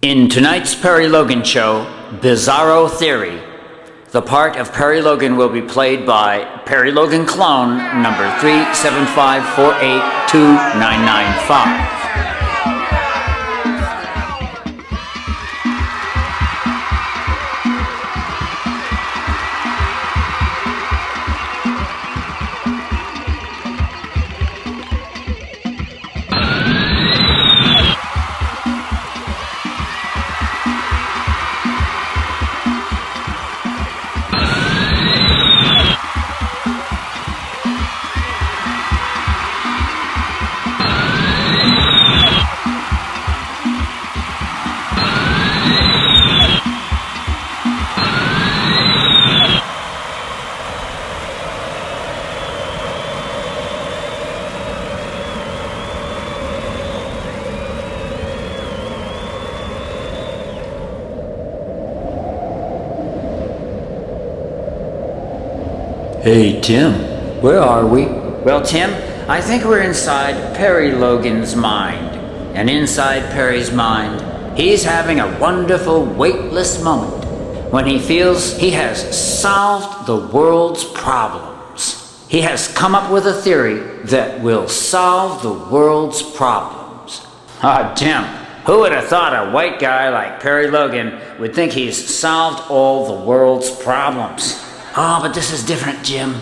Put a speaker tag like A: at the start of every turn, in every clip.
A: In tonight's Perry Logan show, Bizarro Theory, the part of Perry Logan will be played by Perry Logan clone number 375482995.
B: Hey, Tim, where are we?
A: Well, Tim, I think we're inside Perry Logan's mind. And inside Perry's mind, he's having a wonderful, weightless moment when he feels he has solved the world's problems. He has come up with a theory that will solve the world's problems. Ah, Tim, who would have thought a white guy like Perry Logan would think he's solved all the world's problems? Oh, but this is different, Jim.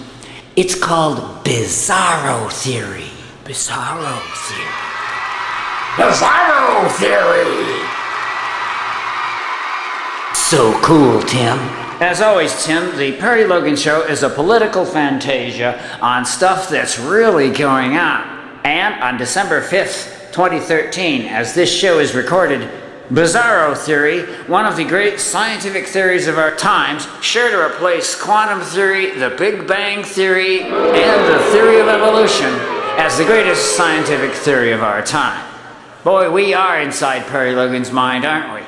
A: It's called Bizarro Theory. Bizarro Theory. Bizarro Theory! So cool, Tim. As always, Tim, the Perry Logan Show is a political fantasia on stuff that's really going on. And on December 5th, 2013, as this show is recorded, Bizarro Theory, one of the great scientific theories of our times, sure to replace quantum theory, the Big Bang Theory, and the theory of evolution as the greatest scientific theory of our time. Boy, we are inside Perry Logan's mind, aren't we?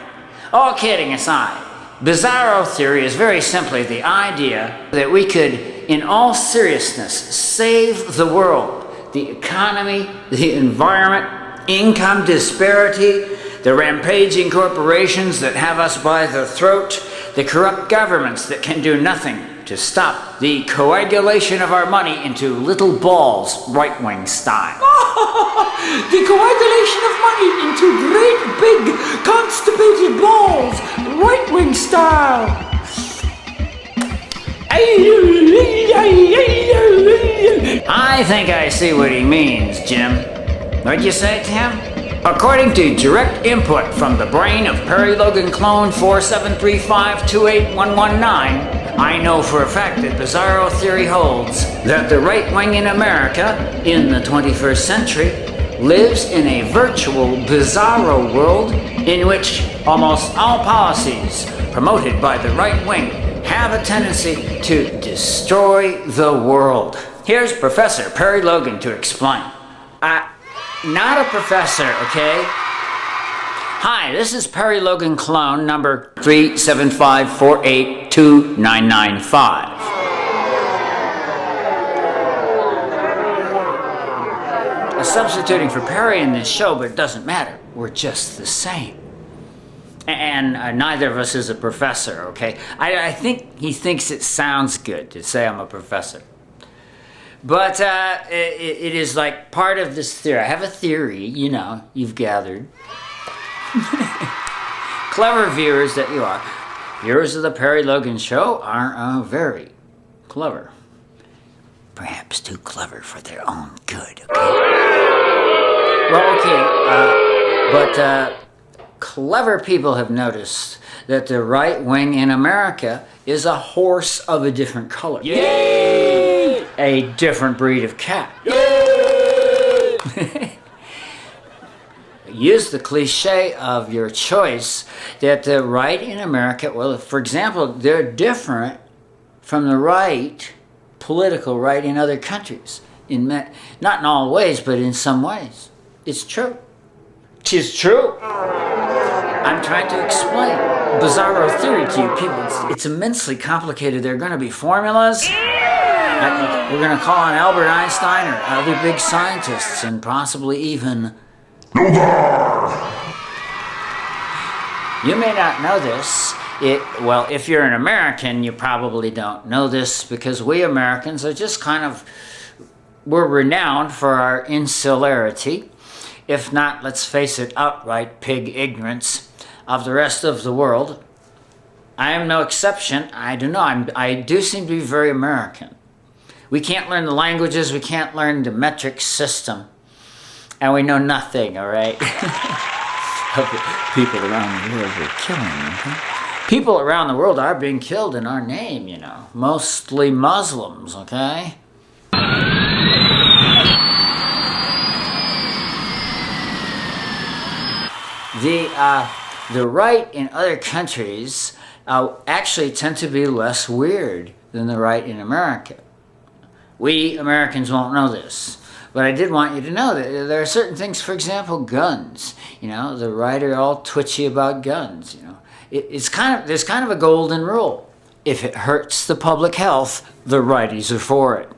A: All kidding aside, Bizarro Theory is very simply the idea that we could, in all seriousness, save the world, the economy, the environment, income disparity, the rampaging corporations that have us by the throat, the corrupt governments that can do nothing to stop the coagulation of our money into little balls, right-wing style.
B: The coagulation of money into great big constipated balls, right-wing style.
A: I think I see what he means, Jim. What'd you say, Tim? According to direct input from the brain of Perry Logan clone 4735281119, I know for a fact that Bizarro Theory holds that the right wing in America in the 21st century lives in a virtual bizarro world in which almost all policies promoted by the right wing have a tendency to destroy the world. Here's Professor Perry Logan to explain. Not a professor, okay? Hi, this is Perry Logan clone number 375482995. I'm substituting for Perry in this show, but it doesn't matter. We're just the same. And neither of us is a professor, okay? I think he thinks it sounds good to say I'm a professor. But it is like part of this theory. I have a theory, you know, you've gathered. Clever viewers that you are. Viewers of the Perry Logan Show are very clever. Perhaps too clever for their own good, okay? Well, okay, but clever people have noticed that the right wing in America is a horse of a different color.
B: Yay!
A: A different breed of cat. Use the cliche of your choice that the right in America, well, for example, they're different from the right, political right in other countries. Not in all ways, but in some ways. It's true. 'Tis true. I'm trying to explain Bizarro Theory to you people. It's immensely complicated. There are going to be formulas. We're going to call on Albert Einstein or other big scientists and possibly even You may not know this. Well, if you're an American, you probably don't know this because we Americans are just we're renowned for our insularity, if not, let's face it, outright pig ignorance of the rest of the world. I am no exception. I do seem to be very American. We can't learn the languages, we can't learn the metric system, and we know nothing, all right? Of the people around the world we're killing, okay? People around the world are being killed in our name, you know. Mostly Muslims, okay? The right in other countries actually tend to be less weird than the right in America. We Americans won't know this. But I did want you to know that there are certain things, for example, guns. You know, the right are all twitchy about guns. You know, there's kind of a golden rule. If it hurts the public health, the righties are for it.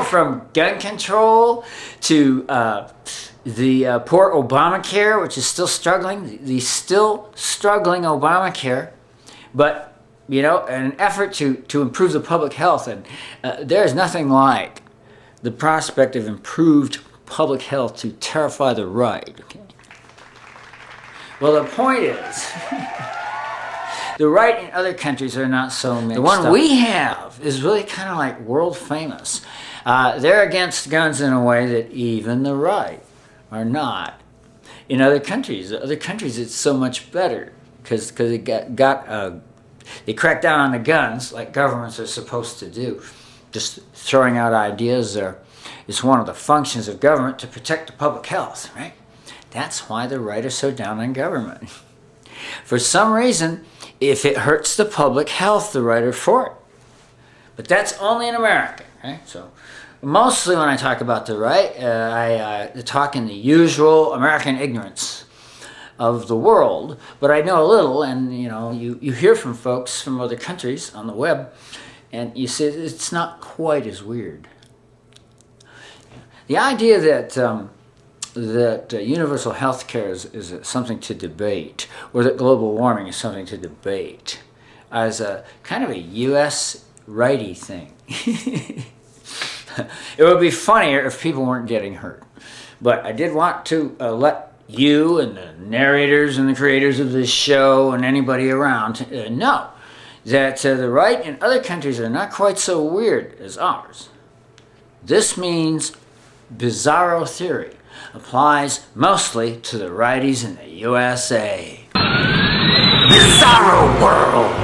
A: From gun control to the poor Obamacare, which is still struggling, the still struggling Obamacare, but, you know, an effort to improve the public health. And there is nothing like the prospect of improved public health to terrify the right. Okay? Well, the point is, the right in other countries are not so mixed up. The one we have is really kind of like world famous. They're against guns in a way that even the right are not. In other countries, it's so much better because they they crack down on the guns like governments are supposed to do. Just throwing out ideas is one of the functions of government to protect the public health, right? That's why the right are so down on government. For some reason, if it hurts the public health, the right are for it. But that's only in America, right? So mostly when I talk about the right, I talk in the usual American ignorance of the world, but I know a little, and you know, you hear from folks from other countries on the web, and you see it's not quite as weird. The idea that universal health care is something to debate, or that global warming is something to debate, as a kind of a U.S. righty thing. It would be funnier if people weren't getting hurt. But I did want to let you and the narrators and the creators of this show and anybody around know that the right in other countries are not quite so weird as ours. This means Bizarro Theory applies mostly to the righties in the USA. Bizarro World!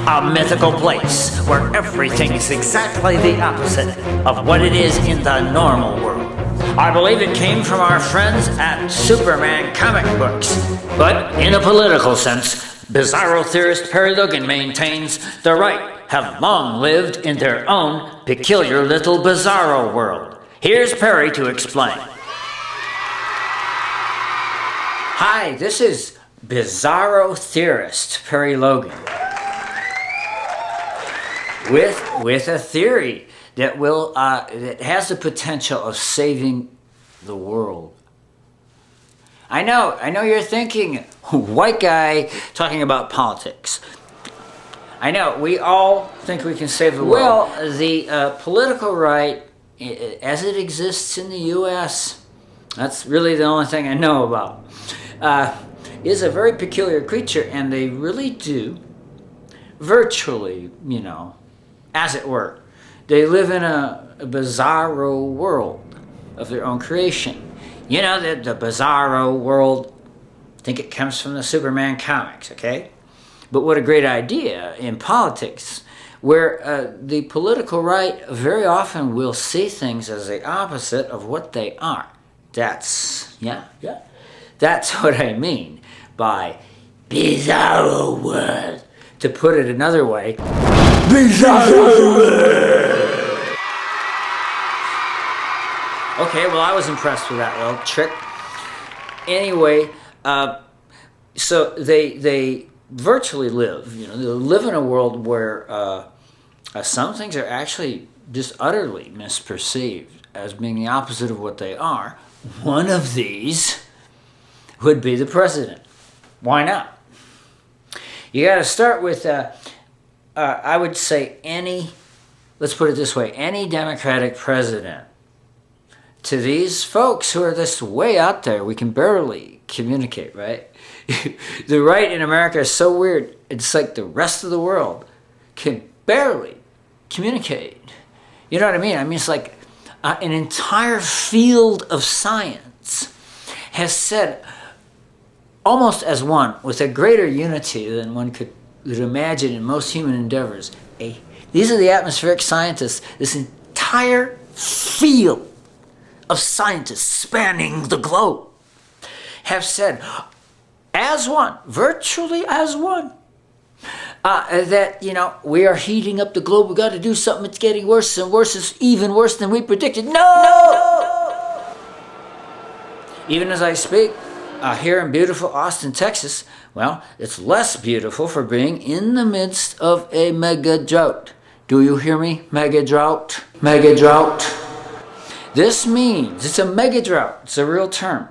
A: A mythical place where everything is exactly the opposite of what it is in the normal world. I believe it came from our friends at Superman Comic Books. But in a political sense, Bizarro theorist Perry Logan maintains the right have long lived in their own peculiar little bizarro world. Here's Perry to explain. Hi, this is Bizarro theorist Perry Logan. With a theory that that has the potential of saving the world. I know you're thinking, white guy talking about politics. I know, we all think we can save the world. Well, the political right, as it exists in the U.S., that's really the only thing I know about, is a very peculiar creature, and they really do, virtually, you know, as it were, they live in a bizarro world of their own creation. You know, the bizarro world, I think it comes from the Superman comics, okay? But what a great idea in politics, where the political right very often will see things as the opposite of what they are. That's what I mean by bizarro world. To put it another way, bizarro world. Okay, well, I was impressed with that little trick. Anyway, so they virtually live. They live in a world where some things are actually just utterly misperceived as being the opposite of what they are. One of these would be the president. Why not? You got to start with, I would say, let's put it this way, any Democratic president. To these folks who are this way out there, we can barely communicate, right? The right in America is so weird. It's like the rest of the world can barely communicate. You know what I mean? I mean, it's like an entire field of science has said, almost as one, with a greater unity than one could imagine in most human endeavors. These are the atmospheric scientists, this entire field of scientists spanning the globe have said, as one, virtually as one, that, we are heating up the globe. We've got to do something. It's getting worse and worse. It's even worse than we predicted. No! Even as I speak, here in beautiful Austin, Texas, well, it's less beautiful for being in the midst of a mega drought. Do you hear me? Mega drought. Mega drought. This means it's a mega drought. It's a real term.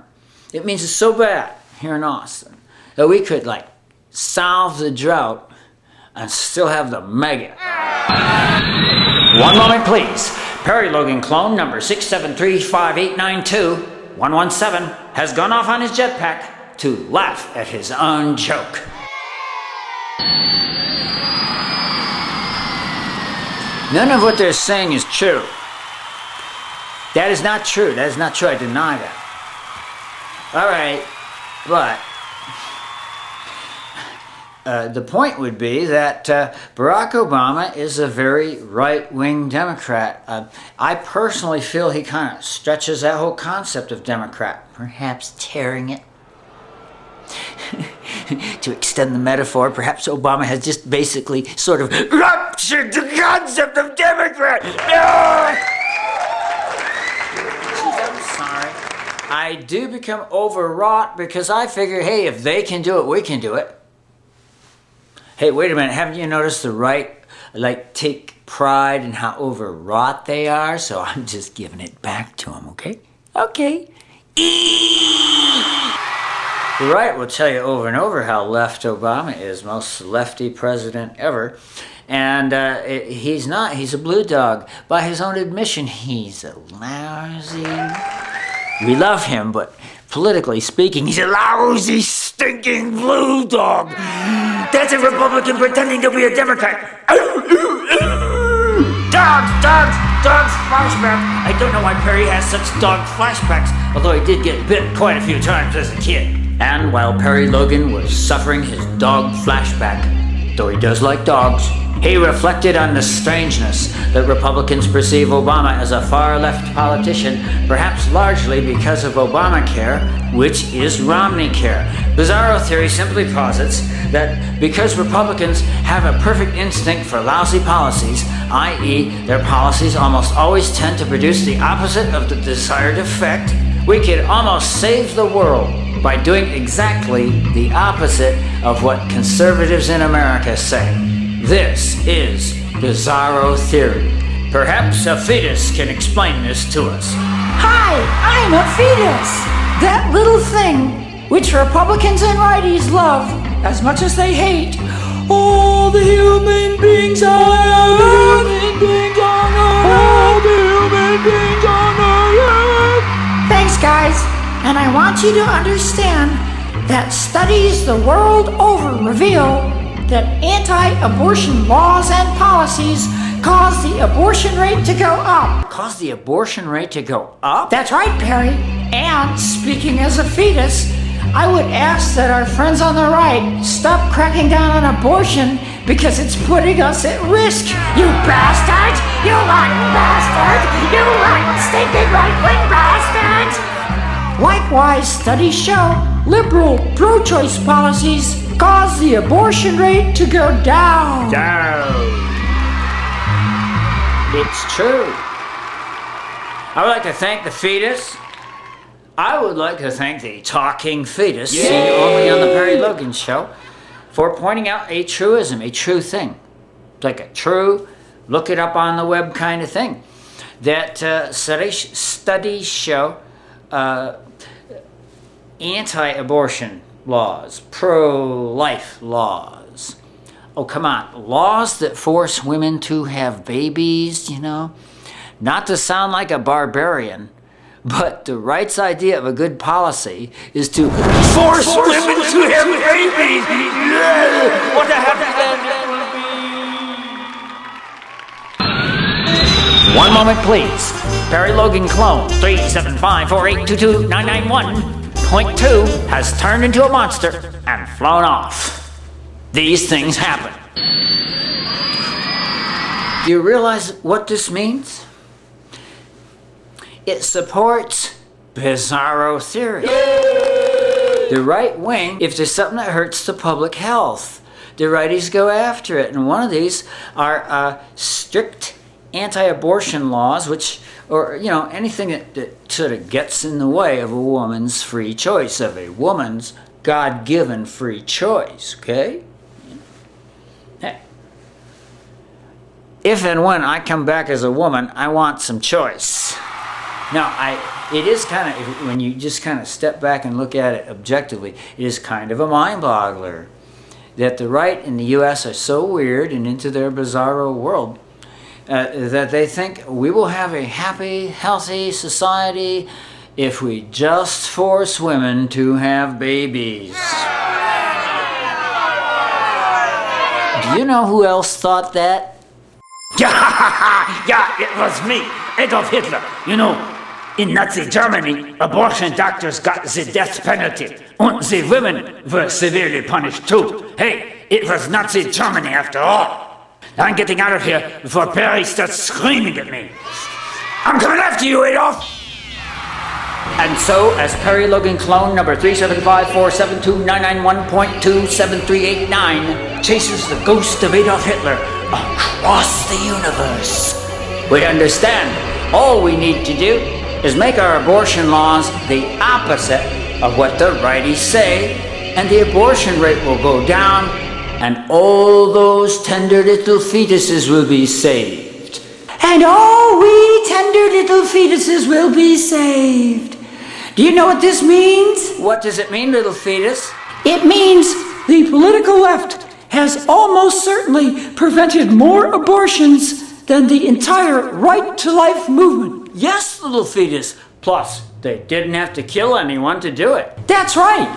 A: It means it's so bad here in Austin that we could, solve the drought and still have the mega. One moment, please. Perry Logan clone number 6735892-117 has gone off on his jetpack to laugh at his own joke. None of what they're saying is true. That is not true. That is not true. I deny that. All right, but the point would be that Barack Obama is a very right-wing Democrat. I personally feel he kind of stretches that whole concept of Democrat, perhaps tearing it. To extend the metaphor, perhaps Obama has just basically sort of ruptured the concept of Democrat. I'm sorry. I do become overwrought because I figure, hey, if they can do it, we can do it. Hey, wait a minute, haven't you noticed the right, take pride in how overwrought they are? So I'm just giving it back to them, okay? Okay. The right will tell you over and over how left Obama is, most lefty president ever. And he's not, he's a blue dog. By his own admission, he's a lousy... We love him, but politically speaking, he's a lousy, stinking blue dog. That's a Republican pretending to be a Democrat. Dogs, flashback. I don't know why Perry has such dog flashbacks, although he did get bit quite a few times as a kid. And while Perry Logan was suffering his dog flashback, though he does like dogs, he reflected on the strangeness that Republicans perceive Obama as a far-left politician, perhaps largely because of Obamacare, which is Romney care. Bizarro Theory simply posits that because Republicans have a perfect instinct for lousy policies, i.e. their policies almost always tend to produce the opposite of the desired effect, we could almost save the world by doing exactly the opposite of what conservatives in America say. This is Bizarro Theory. Perhaps a fetus can explain this to us.
B: Hi, I'm a fetus. That little thing which Republicans and righties love as much as they hate all the human beings on earth. All the human beings on earth. Thanks, guys. And I want you to understand that studies the world over reveal that anti-abortion laws and policies cause the abortion rate to go up.
A: Cause the abortion rate to go up?
B: That's right, Perry. And speaking as a fetus, I would ask that our friends on the right stop cracking down on abortion because it's putting us at risk. You bastards! You rotten bastards! You rotten stinking right-wing bastards! Likewise, studies show liberal pro-choice policies cause the abortion rate to go down.
A: It's true. I would like to thank the fetus. I would like to thank the talking fetus, seen only on the Perry Logan Show, for pointing out a truism, a true thing. Like a true, look it up on the web kind of thing. That studies show anti-abortion laws, pro-life laws. Oh, come on. Laws that force women to have babies, you know? Not to sound like a barbarian, but the right's idea of a good policy is to force women to have babies. What the heck that will be? One moment, please. Perry Logan clone 375482299.2 has turned into a monster and flown off. These things happen. Do you realize what this means? It supports Bizarro Theory. The right wing, if there's something that hurts the public health, the righties go after it. And one of these are strict anti-abortion laws, which, or, you know, anything that sort of gets in the way of a woman's free choice, of a woman's God-given free choice, okay? Hey. If and when I come back as a woman, I want some choice. Now, it is kind of, when you just kind of step back and look at it objectively, it is kind of a mind-boggler that the right in the U.S. are so weird and into their bizarro world that they think we will have a happy, healthy society if we just force women to have babies. Do you know who else thought that?
C: Yeah, it was me, Adolf Hitler. You know, in Nazi Germany, abortion doctors got the death penalty, and the women were severely punished too. Hey, it was Nazi Germany after all. I'm getting out of here before Perry starts screaming at me. I'm coming after you, Adolf!
A: And so, as Perry Logan clone number 375472991.27389 chases the ghost of Adolf Hitler across the universe, we understand all we need to do is make our abortion laws the opposite of what the righties say, and the abortion rate will go down, and all those tender little fetuses will be saved.
B: And all we tender little fetuses will be saved. Do you know what this means?
A: What does it mean, little fetus?
B: It means the political left has almost certainly prevented more abortions than the entire Right to Life movement.
A: Yes, little fetus. Plus, they didn't have to kill anyone to do it.
B: That's right.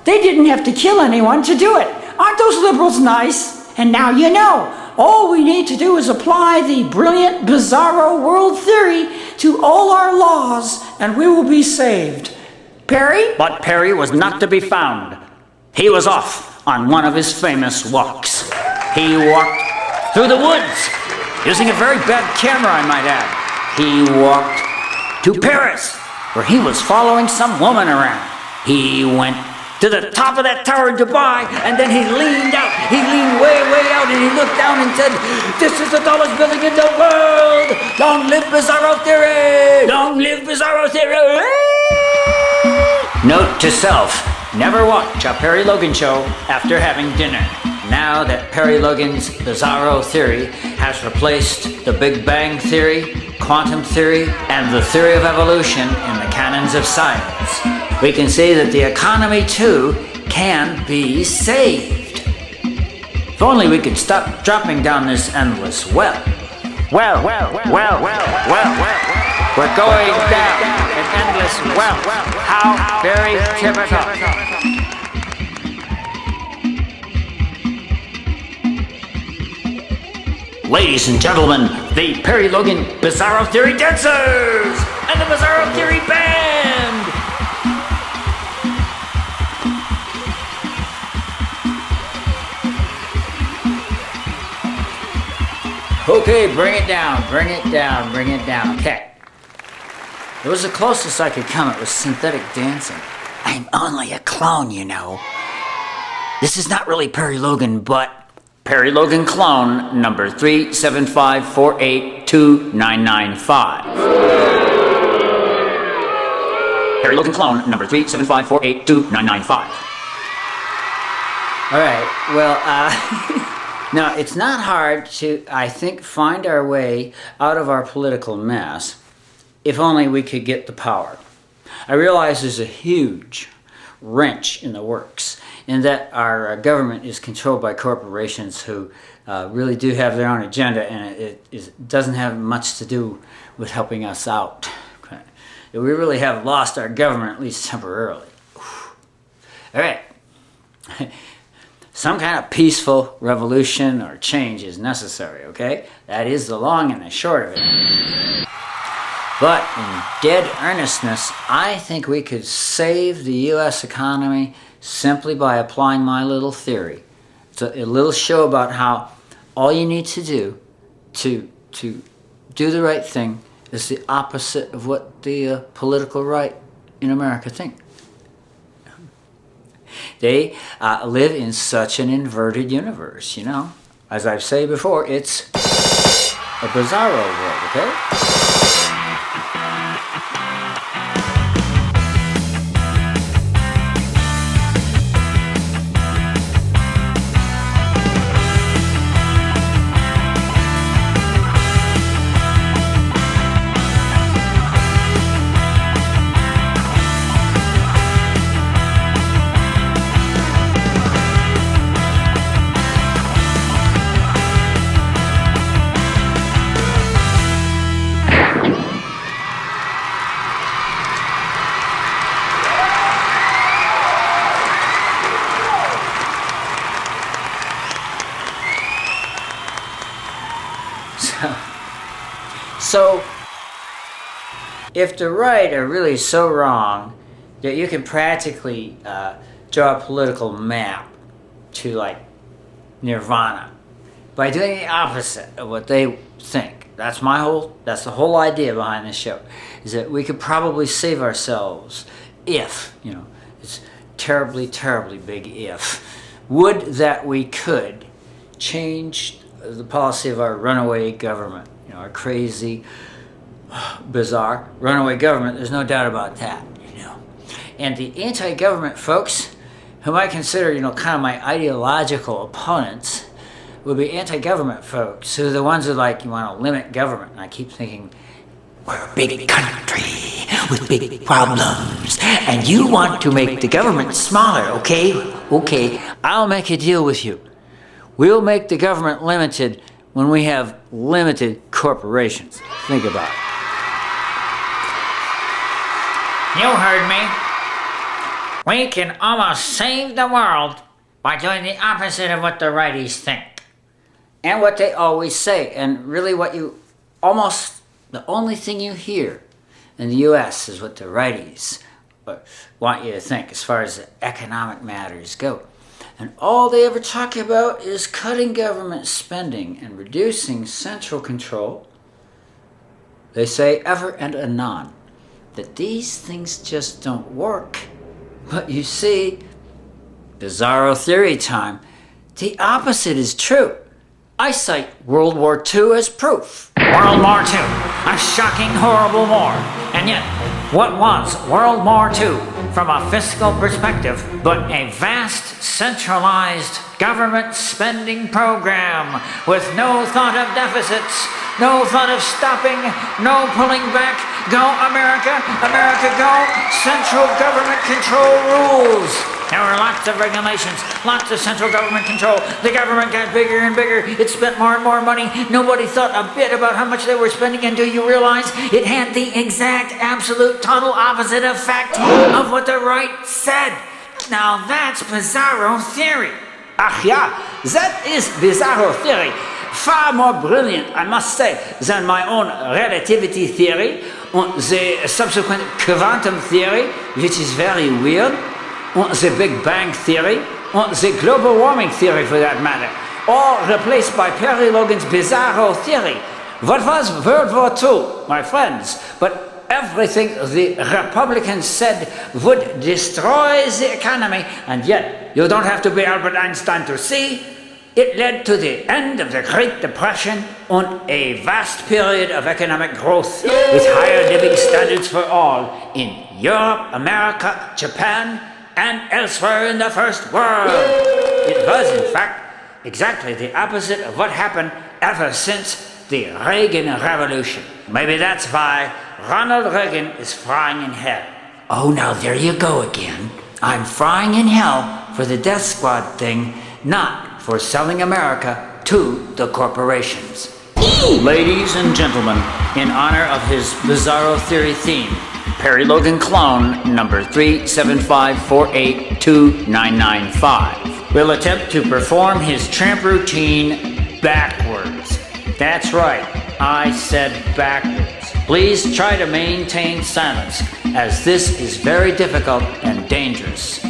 B: They didn't have to kill anyone to do it. Aren't those liberals nice? And now you know. All we need to do is apply the brilliant Bizarro world theory to all our laws, and we will be saved. Perry?
A: But Perry was not to be found. He was off on one of his famous walks. He walked through the woods, using a very bad camera, I might add. He walked to Paris, where he was following some woman around. He went to the top of that tower in Dubai, and then he leaned out. He leaned way, way out, and he looked down and said, "This is the tallest building in the world! Long live Bizarro Theory! Long live Bizarro Theory!" Note to self, never watch a Perry Logan show after having dinner. Now that Perry Logan's Bizarro Theory has replaced the Big Bang Theory, quantum theory, and the theory of evolution in the canons of science, we can see that the economy, too, can be saved. If only we could stop dropping down this endless well. We're going down an endless well. How very typical. Ladies and gentlemen, the Perry Logan Bizarro Theory dancers and the Bizarro Theory band. Okay, bring it down, bring it down, bring it down. Okay. It was the closest I could come. It was synthetic dancing. I'm only a clone, you know. This is not really Perry Logan, but Perry Logan clone number 375482995. Perry Logan clone number 375482995. All right, well, now it's not hard to, I think, find our way out of our political mess if only we could get the power. I realize there's a huge wrench in the works in that our government is controlled by corporations who really do have their own agenda, and it doesn't have much to do with helping us out. Okay. We really have lost our government, at least temporarily. All right. Some kind of peaceful revolution or change is necessary, okay? That is the long and the short of it. But in dead earnestness, I think we could save the U.S. economy simply by applying my little theory. It's a little show about how all you need to do the right thing is the opposite of what the political right in America think. They live in such an inverted universe, you know. As I've said before, it's a bizarro world, okay? So, if the right are really so wrong that you can practically draw a political map to, like, nirvana by doing the opposite of what they think, that's the whole idea behind this show, is that we could probably save ourselves if, you know, it's terribly, terribly big if, would that we could change the policy of our runaway government. You know, our crazy, bizarre runaway government. There's no doubt about that, you know. And the anti-government folks, whom I consider, you know, kind of my ideological opponents, would be anti-government folks who are the ones who, like, you want to limit government. And I keep thinking, we're a big country with big problems, and you want to make the government smaller, okay? Okay, I'll make a deal with you. We'll make the government limited when we have limited corporations. Think about it. You heard me. We can almost save the world by doing the opposite of what the righties think. And what they always say. And really the only thing you hear in the U.S. is what the righties want you to think as far as the economic matters go. And all they ever talk about is cutting government spending and reducing central control. They say ever and anon that these things just don't work. But you see, Bizarro Theory time, the opposite is true. I cite World War II as proof. World War II, a shocking, horrible war. And yet, what was World War II from a fiscal perspective but a vast, centralized government spending program with no thought of deficits, no thought of stopping, no pulling back. Go America, America go, central government control rules. There were lots of regulations, lots of central government control. The government got bigger and bigger. It spent more and more money. Nobody thought a bit about how much they were spending. And do you realize it had the exact, absolute, total opposite effect of what the right said? Now that's Bizarro Theory. Ach ja, that is Bizarro Theory. Far more brilliant, I must say, than my own relativity theory, and the subsequent quantum theory, which is very weird, and the Big Bang theory, and the global warming theory for that matter, all replaced by Perry Logan's Bizarro Theory. What was World War II, my friends, but everything the Republicans said would destroy the economy, and yet you don't have to be Albert Einstein to see it led to the end of the Great Depression and a vast period of economic growth with higher living standards for all in Europe, America, Japan, and elsewhere in the First World. It was, in fact, exactly the opposite of what happened ever since the Reagan Revolution. Maybe that's why Ronald Reagan is frying in hell.
B: Oh, now there you go again. I'm frying in hell for the death squad thing, not for selling America to the corporations.
A: Ladies and gentlemen, in honor of his Bizarro Theory theme, Perry Logan clone number 375482995 will attempt to perform his tramp routine backwards. That's right, I said backwards. Please try to maintain silence, as this is very difficult and dangerous.